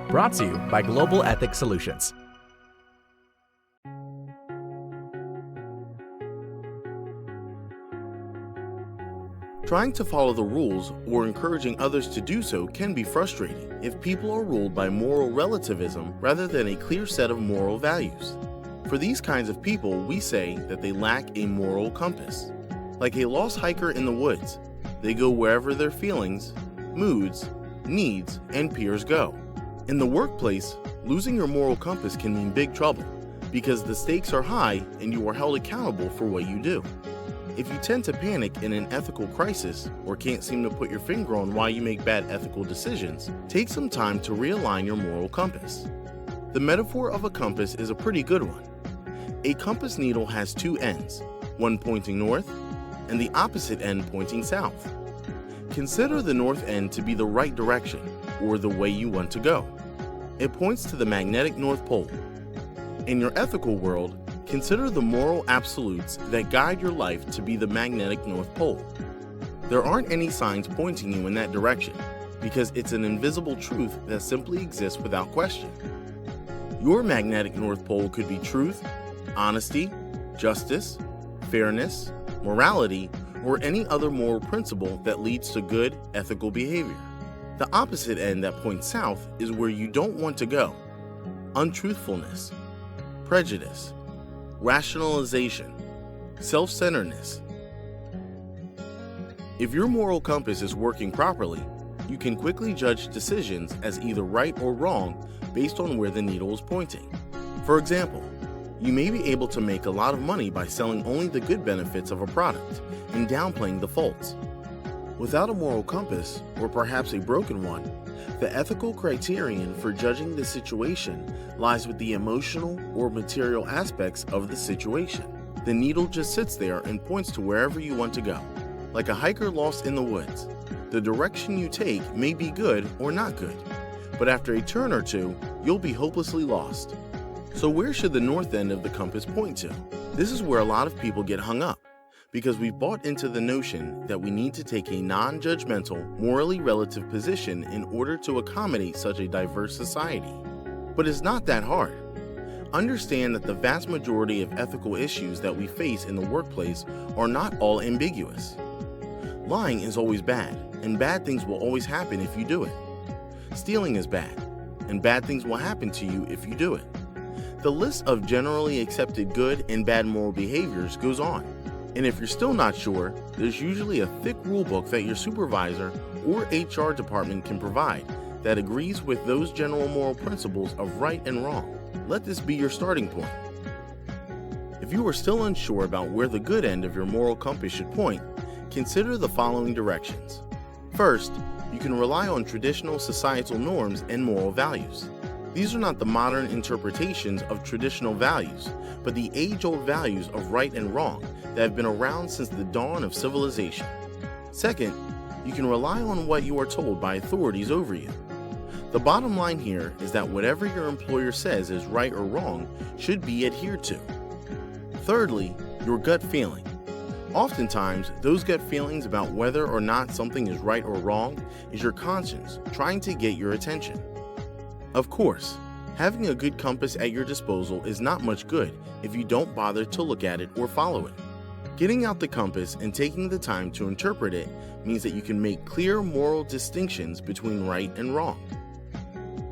Brought to you by Global Ethics Solutions. Trying to follow the rules or encouraging others to do so can be frustrating if people are ruled by moral relativism rather than a clear set of moral values. For these kinds of people, we say that they lack a moral compass. Like a lost hiker in the woods, they go wherever their feelings, moods, needs, and peers go. In the workplace, losing your moral compass can mean big trouble because the stakes are high and you are held accountable for what you do. If you tend to panic in an ethical crisis or can't seem to put your finger on why you make bad ethical decisions, take some time to realign your moral compass. The metaphor of a compass is a pretty good one. A compass needle has two ends, one pointing north and the opposite end pointing south. Consider the north end to be the right direction or the way you want to go. It points to the magnetic North Pole. In your ethical world, consider the moral absolutes that guide your life to be the magnetic North Pole. There aren't any signs pointing you in that direction because it's an invisible truth that simply exists without question. Your magnetic North Pole could be truth, honesty, justice, fairness, morality, or any other moral principle that leads to good, ethical behavior. The opposite end that points south is where you don't want to go. Untruthfulness, prejudice, rationalization, self-centeredness. If your moral compass is working properly, you can quickly judge decisions as either right or wrong based on where the needle is pointing. For example, you may be able to make a lot of money by selling only the good benefits of a product and downplaying the faults. Without a moral compass, or perhaps a broken one, the ethical criterion for judging the situation lies with the emotional or material aspects of the situation. The needle just sits there and points to wherever you want to go. Like a hiker lost in the woods, the direction you take may be good or not good, but after a turn or two, you'll be hopelessly lost. So where should the north end of the compass point to? This is where a lot of people get hung up, because we've bought into the notion that we need to take a non-judgmental, morally relative position in order to accommodate such a diverse society. But it's not that hard. Understand that the vast majority of ethical issues that we face in the workplace are not all ambiguous. Lying is always bad, and bad things will always happen if you do it. Stealing is bad, and bad things will happen to you if you do it. The list of generally accepted good and bad moral behaviors goes on. And if you're still not sure, there's usually a thick rulebook that your supervisor or HR department can provide that agrees with those general moral principles of right and wrong. Let this be your starting point. If you are still unsure about where the good end of your moral compass should point, consider the following directions. First, you can rely on traditional societal norms and moral values. These are not the modern interpretations of traditional values, but the age-old values of right and wrong that have been around since the dawn of civilization. Second, you can rely on what you are told by authorities over you. The bottom line here is that whatever your employer says is right or wrong should be adhered to. Thirdly, your gut feeling. Oftentimes, those gut feelings about whether or not something is right or wrong is your conscience trying to get your attention. Of course, having a good compass at your disposal is not much good if you don't bother to look at it or follow it. Getting out the compass and taking the time to interpret it means that you can make clear moral distinctions between right and wrong.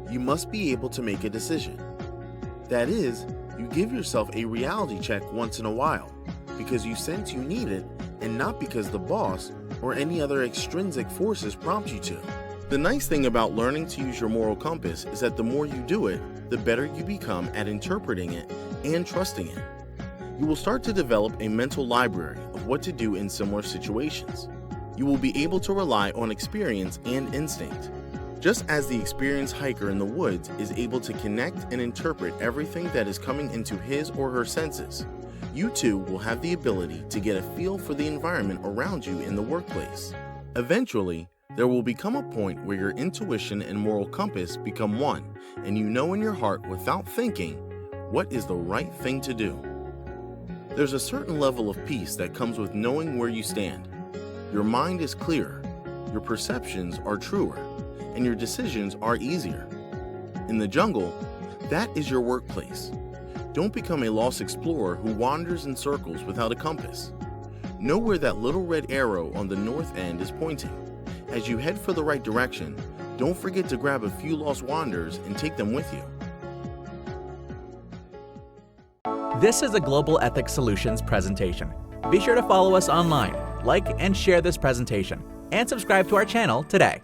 You must be able to make a decision. That is, you give yourself a reality check once in a while because you sense you need it and not because the boss or any other extrinsic forces prompt you to. The nice thing about learning to use your moral compass is that the more you do it, the better you become at interpreting it and trusting it. You will start to develop a mental library of what to do in similar situations. You will be able to rely on experience and instinct. Just as the experienced hiker in the woods is able to connect and interpret everything that is coming into his or her senses, you too will have the ability to get a feel for the environment around you in the workplace. Eventually, there will become a point where your intuition and moral compass become one, and you know in your heart without thinking what is the right thing to do. There's a certain level of peace that comes with knowing where you stand. Your mind is clearer, your perceptions are truer, and your decisions are easier. In the jungle, that is your workplace. Don't become a lost explorer who wanders in circles without a compass. Know where that little red arrow on the north end is pointing. As you head for the right direction, don't forget to grab a few lost wanderers and take them with you. This is a Global Ethics Solutions presentation. Be sure to follow us online, like and share this presentation, and subscribe to our channel today.